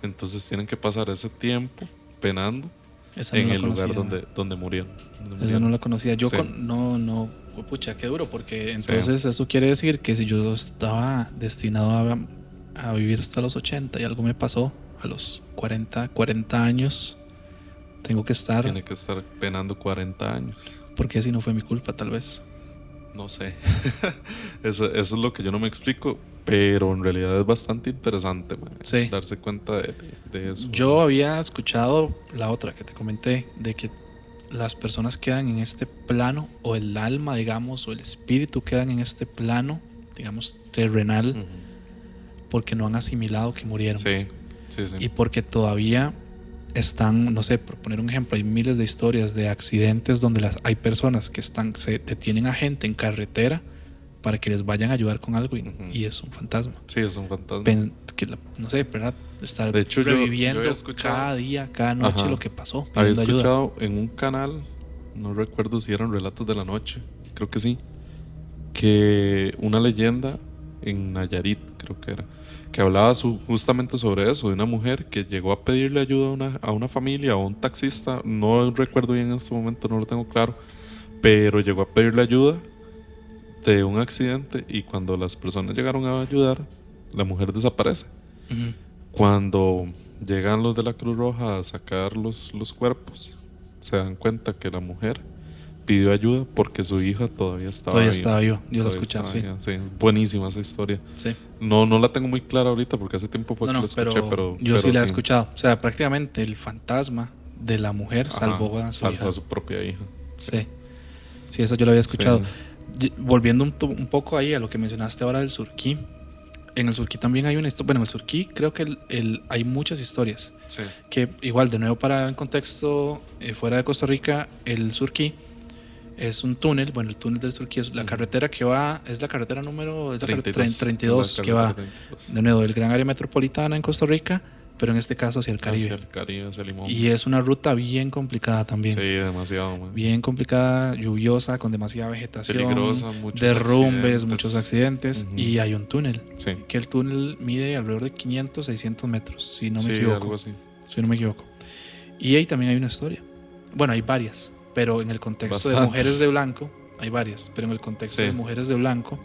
S2: Entonces tienen que pasar ese tiempo penando en el lugar donde murieron.
S1: Esa no la conocía. Yo pucha, qué duro, porque entonces eso quiere decir que si yo estaba destinado a vivir hasta los 80 y algo me pasó a los 40 años, tiene que estar
S2: penando 40 años.
S1: Porque si no fue mi culpa, tal vez.
S2: No sé. Eso es lo que yo no me explico, pero en realidad es bastante interesante, darse cuenta de eso.
S1: Yo había escuchado la otra que te comenté, de que las personas quedan en este plano, o el alma, digamos, o el espíritu quedan en este plano, digamos, terrenal, porque no han asimilado que murieron.
S2: Sí.
S1: Y porque todavía están, no sé, por poner un ejemplo, hay miles de historias de accidentes donde hay personas que se detienen a gente en carretera para que les vayan a ayudar con algo y es un fantasma.
S2: Sí, es un fantasma.
S1: No sé, ¿verdad? Estar
S2: de hecho,
S1: reviviendo cada día, cada noche lo que pasó.
S2: Había escuchado en un canal, no recuerdo si eran Relatos de la Noche, creo que sí, que una leyenda en Nayarit, creo que era, que hablaba justamente sobre eso, de una mujer que llegó a pedirle ayuda a una familia o a un taxista, no recuerdo bien en este momento, no lo tengo claro, pero llegó a pedirle ayuda de un accidente y cuando las personas llegaron a ayudar, la mujer desaparece. Cuando llegan los de la Cruz Roja a sacar los cuerpos, se dan cuenta que la mujer pidió ayuda porque su hija todavía estaba viva.
S1: Yo la escuché, sí.
S2: Buenísima esa historia.
S1: Sí.
S2: No la tengo muy clara ahorita porque hace tiempo fue que la escuché, pero
S1: yo sí la he escuchado. O sea, prácticamente el fantasma de la mujer salvó a su
S2: propia hija.
S1: Sí, eso yo lo había escuchado. Volviendo un poco ahí a lo que mencionaste ahora del surquí. En el surquí también hay una historia. Bueno, en el surquí creo que hay muchas historias.
S2: Sí.
S1: Que igual, de nuevo, para el contexto fuera de Costa Rica, el surquí es un túnel. Bueno, el túnel del surquí es la carretera que va, es la carretera número 32 que va de nuevo del gran área metropolitana en Costa Rica, pero en este caso hacia el Caribe.
S2: Hacia el Caribe, hacia Limón.
S1: Y es una ruta bien complicada también.
S2: Sí, demasiado, man.
S1: Bien complicada, lluviosa, con demasiada vegetación.
S2: Peligrosa,
S1: muchos accidentes. Y hay un túnel.
S2: Sí.
S1: Que el túnel mide alrededor de 500, 600 metros, si no me equivoco.
S2: Algo así.
S1: Si no me equivoco. Y ahí también hay una historia. Bueno, hay varias, pero en el contexto de mujeres de blanco, hay varias, pero en el contexto de mujeres de blanco,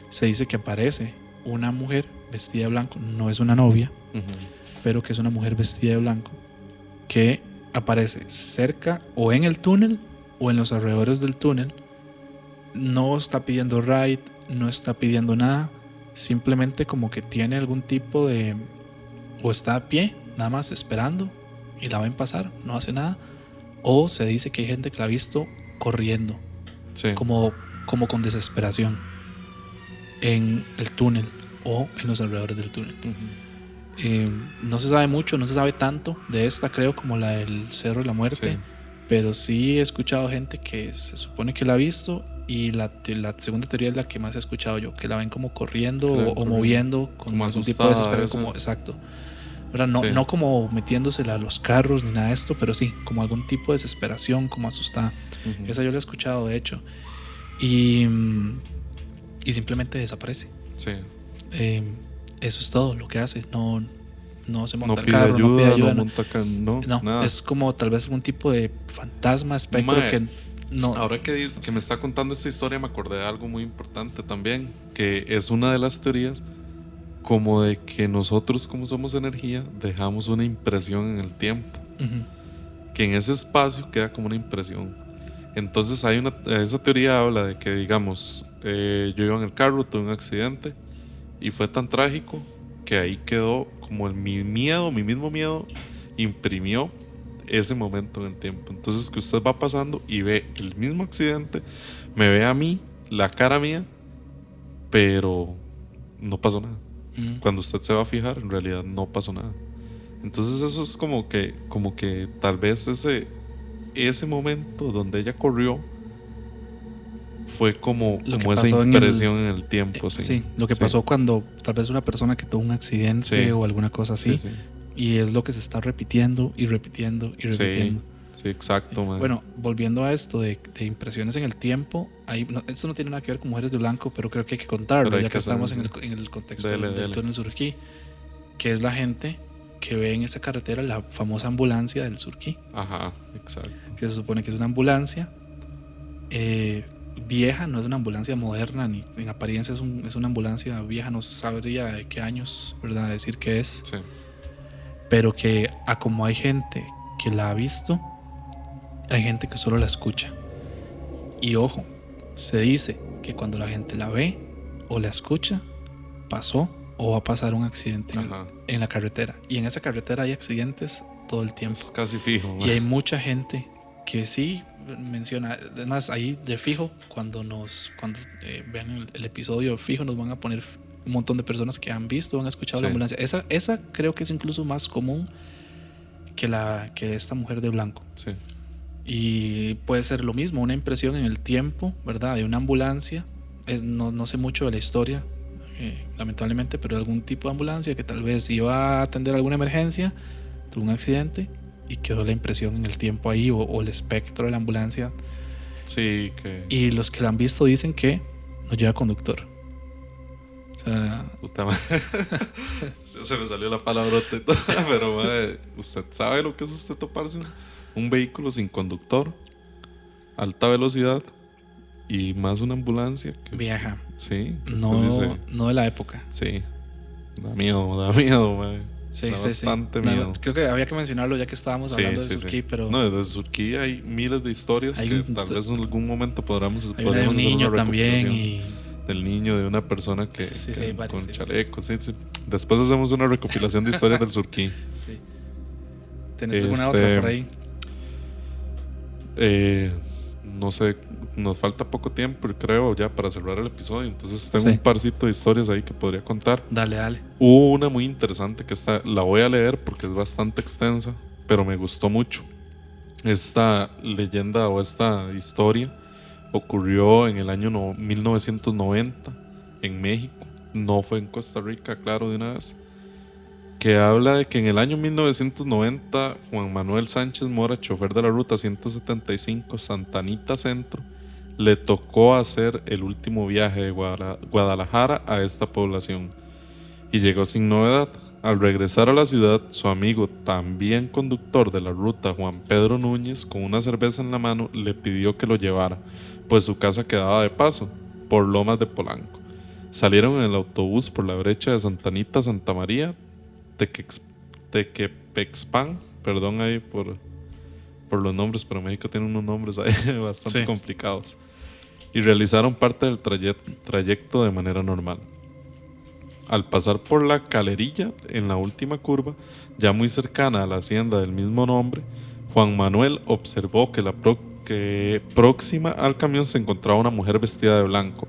S1: se dice que aparece una mujer vestida de blanco, no es una novia, pero que es una mujer vestida de blanco, que aparece cerca o en el túnel o en los alrededores del túnel. No está pidiendo ride, no está pidiendo nada, simplemente como que tiene algún tipo de, o está a pie, nada más esperando y la ven pasar, no hace nada, o se dice que hay gente que la ha visto corriendo,
S2: Sí.
S1: como con desesperación en el túnel o en los alrededores del túnel. No se sabe mucho, no se sabe tanto de esta, creo, como la del Cerro de la Muerte,
S2: Sí.
S1: pero sí he escuchado gente que se supone que la ha visto, y la segunda teoría es la que más he escuchado yo, que la ven como corriendo o moviendo con
S2: como
S1: algún tipo de
S2: asustada,
S1: desesperación, como, exacto. ¿Verdad? No,
S2: Sí.
S1: no como metiéndosela a los carros ni nada de esto, pero sí, como algún tipo de desesperación, como asustada. Esa yo la he escuchado, de hecho. Y simplemente desaparece.
S2: Sí.
S1: Eso es todo lo que hace. No se monta
S2: No
S1: el
S2: pide
S1: carro,
S2: ayuda,
S1: no pide ayuda.
S2: no monta no, nada.
S1: Es como tal vez algún tipo de fantasma, espectro,
S2: Mae,
S1: que no.
S2: Ahora que me está contando esta historia, me acordé de algo muy importante también, que es una de las teorías, como de que nosotros, como somos energía, dejamos una impresión en el tiempo, que en ese espacio queda como una impresión. Entonces esa teoría habla de que, digamos, yo iba en el carro, tuve un accidente y fue tan trágico que ahí quedó como mi mismo miedo imprimió ese momento en el tiempo. Entonces que usted va pasando y ve el mismo accidente, me ve a mí, la cara mía, pero no pasó nada. Cuando usted se va a fijar, en realidad no pasó nada. Entonces eso es como que tal vez ese momento donde ella corrió fue como esa impresión en el tiempo.
S1: Sí, lo que pasó cuando tal vez una persona que tuvo un accidente o alguna cosa así. Sí. Y es lo que se está repitiendo y repitiendo y repitiendo.
S2: Sí, exacto, man.
S1: Bueno, volviendo a esto de impresiones en el tiempo, esto no tiene nada que ver con Mujeres de Blanco, pero creo que hay que contarlo, ya que estamos en el contexto del túnel Surquí, que es la gente que ve en esa carretera la famosa ambulancia del Surquí.
S2: Ajá, exacto.
S1: Que se supone que es una ambulancia vieja, no es una ambulancia moderna, ni en apariencia es una ambulancia vieja, no sabría de qué años, ¿verdad?, decir qué es.
S2: Sí.
S1: Pero que como hay gente que la ha visto, hay gente que solo la escucha. Y ojo, se dice que cuando la gente la ve o la escucha, pasó o va a pasar un accidente en la carretera. Y en esa carretera hay accidentes todo el tiempo.
S2: Es casi fijo.
S1: Y hay mucha gente que sí menciona, además ahí de fijo, cuando vean el episodio fijo, nos van a poner un montón de personas que han visto o han escuchado la ambulancia. Esa creo que es incluso más común que esta mujer de blanco.
S2: Sí.
S1: Y puede ser lo mismo, una impresión en el tiempo, ¿verdad?, de una ambulancia. No sé mucho de la historia, lamentablemente, pero algún tipo de ambulancia que tal vez iba a atender alguna emergencia, tuvo un accidente y quedó la impresión en el tiempo ahí, o el espectro de la ambulancia.
S2: Sí,
S1: y los que la han visto dicen que no lleva conductor.
S2: Puta madre. Se me salió la palabrota y todo, pero madre, ¿usted sabe lo que es usted toparse un vehículo sin conductor, alta velocidad y más una ambulancia
S1: vieja?
S2: Sí.
S1: No de la época.
S2: Sí. Da miedo, madre.
S1: Sí,
S2: bastante miedo.
S1: Creo que había que mencionarlo ya que estábamos hablando de Surquí, pero...
S2: No, desde Surquí hay miles de historias que tal vez en algún momento podríamos hacer
S1: un niño
S2: una
S1: también
S2: del niño, de una persona que con chalecos. Sí. Después hacemos una recopilación de historias del Surquí.
S1: Sí. ¿Tenés alguna otra por ahí?
S2: No sé, nos falta poco tiempo, creo, ya para cerrar el episodio. Entonces tengo un parcito de historias ahí que podría contar.
S1: Dale.
S2: Hubo una muy interesante que la voy a leer porque es bastante extensa, pero me gustó mucho. Esta leyenda o esta historia ocurrió en el año 1990 en México. No fue en Costa Rica, claro, de una vez. Que habla de que en el año 1990 Juan Manuel Sánchez Mora, chofer de la ruta 175 Santa Anita Centro, le tocó hacer el último viaje de Guadalajara a esta población y llegó sin novedad. Al regresar a la ciudad, su amigo, también conductor de la ruta, Juan Pedro Núñez, con una cerveza en la mano, le pidió que lo llevara, pues su casa quedaba de paso, por Lomas de Polanco. Salieron en el autobús por la brecha de Santa Anita, Santa María, Tequepexpan, perdón ahí por los nombres, pero México tiene unos nombres ahí bastante complicados, y realizaron parte del trayecto de manera normal. Al pasar por la calerilla en la última curva, ya muy cercana a la hacienda del mismo nombre, Juan Manuel observó que próxima al camión se encontraba una mujer vestida de blanco.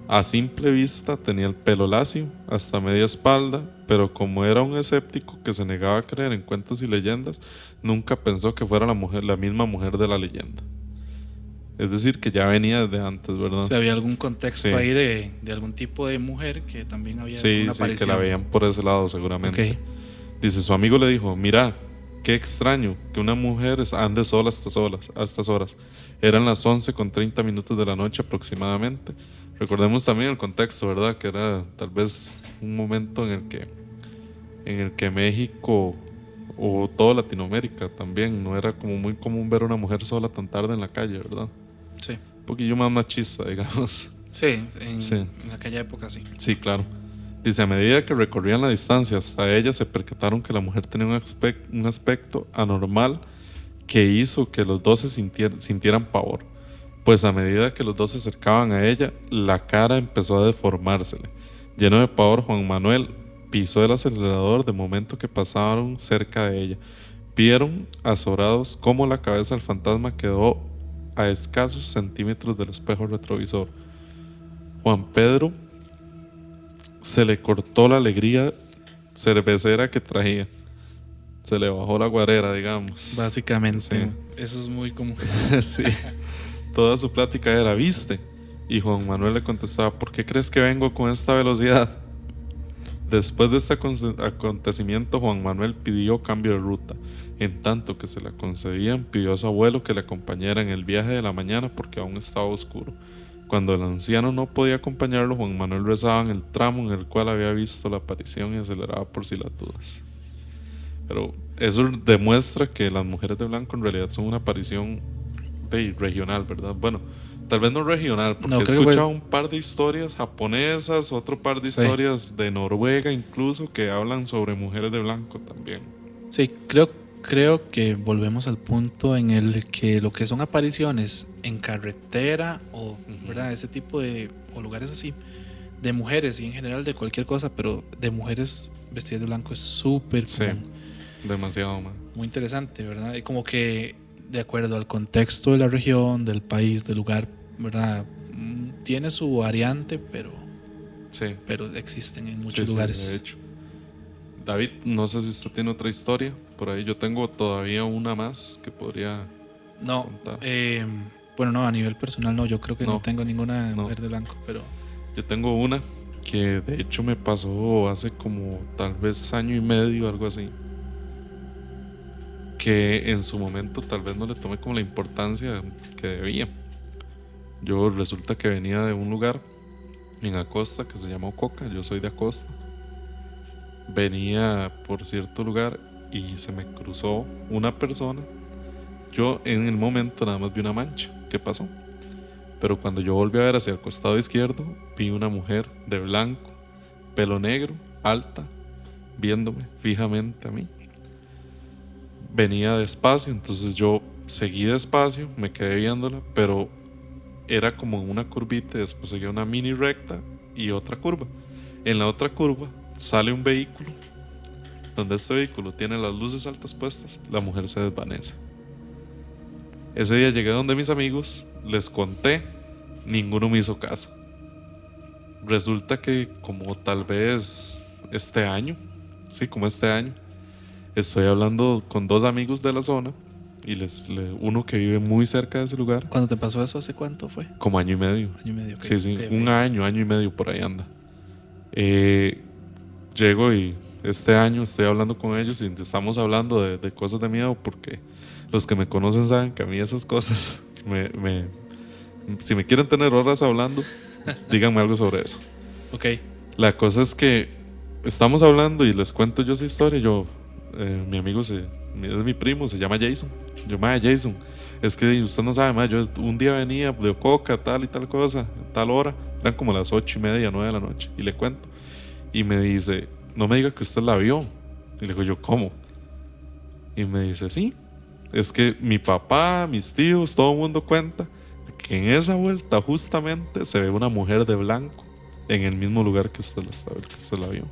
S2: A simple vista tenía el pelo lacio hasta media espalda, pero como era un escéptico que se negaba a creer en cuentos y leyendas, nunca pensó que fuera la misma mujer de la leyenda. Es decir, que ya venía desde antes, ¿verdad?
S1: O sea, había algún contexto
S2: Sí.
S1: ahí de algún tipo de mujer que también había
S2: Sí,
S1: una
S2: sí,
S1: aparición.
S2: que la veían por ese lado seguramente.
S1: Ok.
S2: Dice, su amigo le dijo, mira, qué extraño que una mujer ande sola a estas horas. Eran las 11:30 de la noche aproximadamente. Recordemos también el contexto, ¿verdad? Que era tal vez un momento en el que México o toda Latinoamérica también no era como muy común ver a una mujer sola tan tarde en la calle, ¿verdad?
S1: Sí.
S2: Un poquillo más machista, digamos.
S1: Sí,
S2: Sí.
S1: en aquella época sí.
S2: Sí, claro. Dice, a medida que recorrían la distancia hasta ella, se percataron que la mujer tenía un aspecto anormal que hizo que los dos se sintieran pavor. Pues a medida que los dos se acercaban a ella, la cara empezó a deformársele. Lleno de pavor, Juan Manuel pisó el acelerador de momento que pasaron cerca de ella. Vieron azorados cómo la cabeza del fantasma quedó a escasos centímetros del espejo retrovisor. Juan Pedro se le cortó la alegría cervecera que traía. Se le bajó la guarera, digamos.
S1: Básicamente,
S2: Sí.
S1: eso es muy común.
S2: Sí. Toda su plática era, ¿viste? Y Juan Manuel le contestaba, ¿por qué crees que vengo con esta velocidad? Después de este acontecimiento, Juan Manuel pidió cambio de ruta. En tanto que se la concedían, pidió a su abuelo que le acompañara en el viaje de la mañana porque aún estaba oscuro. Cuando el anciano no podía acompañarlo, Juan Manuel rezaba en el tramo en el cual había visto la aparición y aceleraba por si las dudas. Pero eso demuestra que las mujeres de blanco en realidad son una aparición regional, ¿verdad? Bueno, tal vez no regional, porque
S1: No,
S2: he
S1: creo que
S2: escuchado
S1: pues-
S2: un par de historias japonesas, otro par de
S1: Sí.
S2: historias de Noruega incluso, que hablan sobre mujeres de blanco también.
S1: Sí, creo que volvemos al punto en el que lo que son apariciones en carretera o, ¿verdad? Ese tipo de, o lugares así, de mujeres y en general de cualquier cosa, pero de mujeres vestidas de blanco es súper
S2: Sí,
S1: común.
S2: demasiado, man.
S1: Muy interesante, ¿verdad? Y como que de acuerdo al contexto de la región, del país, del lugar, ¿verdad? Tiene su variante,
S2: Sí,
S1: pero existen en
S2: sí,
S1: muchos
S2: sí,
S1: lugares.
S2: de hecho. David, no sé si usted tiene otra historia por ahí. Yo tengo todavía una más que podría
S1: No,
S2: contar.
S1: bueno, no, a nivel personal no, yo creo que no
S2: No,
S1: tengo ninguna
S2: no.
S1: mujer de blanco, pero
S2: Yo tengo una que de hecho me pasó hace como tal vez año y medio, algo así. Que en su momento tal vez no le tomé como la importancia que debía. Yo resulta que venía de un lugar en Acosta que se llama Ococa, yo soy de Acosta. Venía por cierto lugar y se me cruzó una persona. Yo en el momento nada más vi una mancha. ¿Qué pasó? Pero cuando yo volví a ver hacia el costado izquierdo, vi una mujer de blanco, pelo negro, alta, viéndome fijamente a mí. Venía despacio, entonces yo seguí despacio, me quedé viéndola, pero era como en una curvita, después seguía una mini recta y otra curva. En la otra curva sale un vehículo, donde este vehículo tiene las luces altas puestas, la mujer se desvanece. Ese día llegué donde mis amigos, les conté, ninguno me hizo caso. Resulta que como tal vez este año, estoy hablando con dos amigos de la zona y uno que vive muy cerca de ese lugar,
S1: cuando te pasó eso, ¿hace cuánto fue?
S2: como año y medio.
S1: Año y medio.
S2: Sí, sí,
S1: ok.
S2: un año y medio por ahí anda. Llego y este año estoy hablando con ellos y estamos hablando de cosas de miedo porque los que me conocen saben que a mí esas cosas, si me quieren tener horas hablando, díganme algo sobre eso.
S1: Ok,
S2: La cosa es que estamos hablando y les cuento yo esa historia. Mi amigo es mi primo, se llama Jason. Yo, Jason, es que usted no sabe, yo un día venía de Ococa, tal y tal cosa, tal hora, eran como las 8:30, 9 de la noche, y le cuento. Y me dice, no me diga que usted la vio. Y le digo yo, ¿cómo? Y me dice, sí, es que mi papá, mis tíos, todo el mundo cuenta que en esa vuelta justamente se ve una mujer de blanco en el mismo lugar que usted la vio.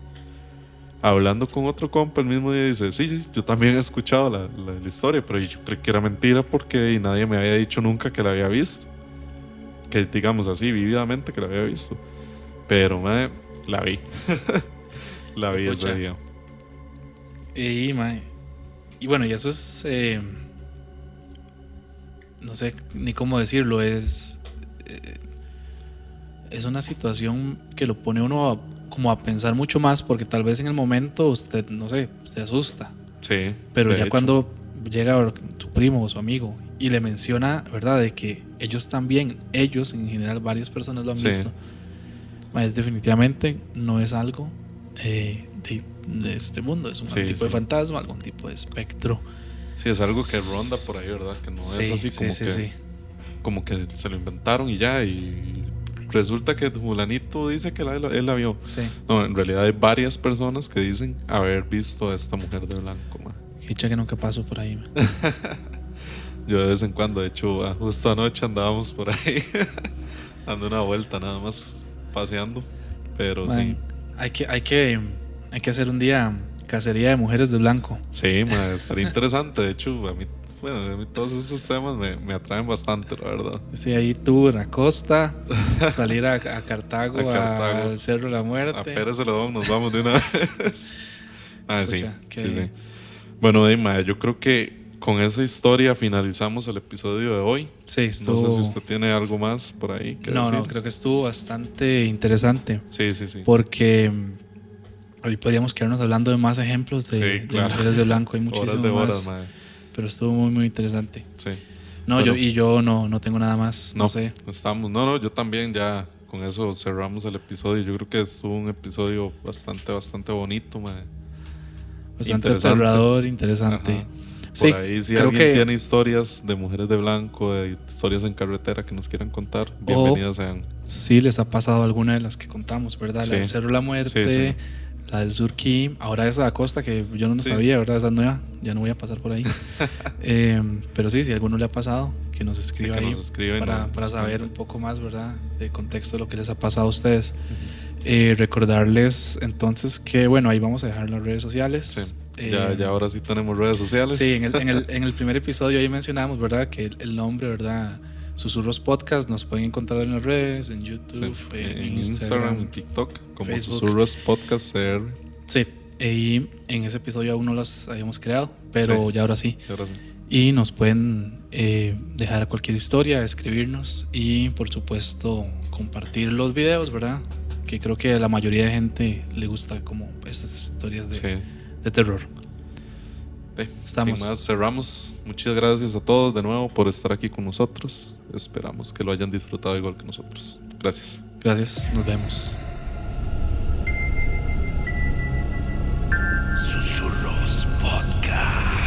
S2: Hablando con otro compa el mismo día dice, sí, yo también he escuchado la historia, pero yo creí que era mentira porque nadie me había dicho nunca que la había visto. Que digamos así, vívidamente que la había visto. Pero la vi. La vi ese día.
S1: Y bueno, y eso es... no sé ni cómo decirlo, es una situación que lo pone uno como a pensar mucho más, porque tal vez en el momento usted, no sé, se asusta.
S2: Sí.
S1: Pero ya cuando llega su primo o su amigo y le menciona, ¿verdad?, de que ellos también, ellos en general, varias personas lo han visto, definitivamente no es algo de este mundo, es un tipo de fantasma, algún tipo de espectro.
S2: Sí, es algo que ronda por ahí, ¿verdad? Que no es así como que se lo inventaron y ya, y resulta que fulanito dice que él la vio.
S1: Sí.
S2: No, en realidad hay varias personas que dicen haber visto a esta mujer de blanco, man.
S1: Qué que nunca paso por ahí, man.
S2: Yo de vez en cuando, de hecho, justo anoche andábamos por ahí dando una vuelta nada más, paseando. Pero man,
S1: sí. Hay que hacer un día cacería de mujeres de blanco.
S2: Sí, man, estaría interesante. De hecho, a mí todos esos temas me atraen bastante, la verdad.
S1: Sí, ahí tour a Costa, salir a Cartago, al Cerro de la Muerte.
S2: A Pérez Celedón nos vamos de una vez. Sí. Bueno, Dima, yo creo que con esa historia finalizamos el episodio de hoy.
S1: Sí, estuvo...
S2: No sé si usted tiene algo más por ahí que decir.
S1: No, creo que estuvo bastante interesante.
S2: Sí.
S1: Porque hoy podríamos quedarnos hablando de más ejemplos de mujeres de blanco. Hay muchísimo
S2: horas,
S1: más. Pero estuvo muy, muy interesante.
S2: Sí.
S1: No, bueno, yo no tengo nada más. No sé.
S2: Yo también ya con eso cerramos el episodio. Yo creo que estuvo un episodio bastante bonito, man.
S1: Bastante aterrador, interesante.
S2: Ajá. Por ahí, si alguien tiene historias de mujeres de blanco, de historias en carretera que nos quieran contar, bienvenidas sean.
S1: Sí, les ha pasado alguna de las que contamos, ¿verdad? La del Cerro de la Muerte, la del Surquí, ahora esa de Acosta que yo no sabía, ¿verdad? Esa nueva, ya no voy a pasar por ahí. Pero sí, si a alguno le ha pasado, que nos escriba ahí para saber un poco más, ¿verdad? De contexto de lo que les ha pasado a ustedes. Recordarles entonces que, bueno, ahí vamos a dejar las redes sociales.
S2: Sí. Ya ahora sí tenemos redes sociales.
S1: Sí, en el primer episodio ahí mencionamos, ¿verdad? Que el nombre, ¿verdad? Susurros Podcast, nos pueden encontrar en las redes, en YouTube,
S2: en Instagram, en TikTok, como Facebook. Susurros Podcast CR.
S1: Sí, y en ese episodio aún no las habíamos creado, pero ya ahora sí. Y nos pueden dejar cualquier historia, escribirnos y por supuesto compartir los videos, ¿verdad? Que creo que a la mayoría de gente le gusta como estas historias de terror.
S2: Estamos. Sin más, cerramos. Muchas gracias a todos de nuevo por estar aquí con nosotros. Esperamos que lo hayan disfrutado igual que nosotros. Gracias.
S1: Gracias, nos vemos. Susurros Podcast.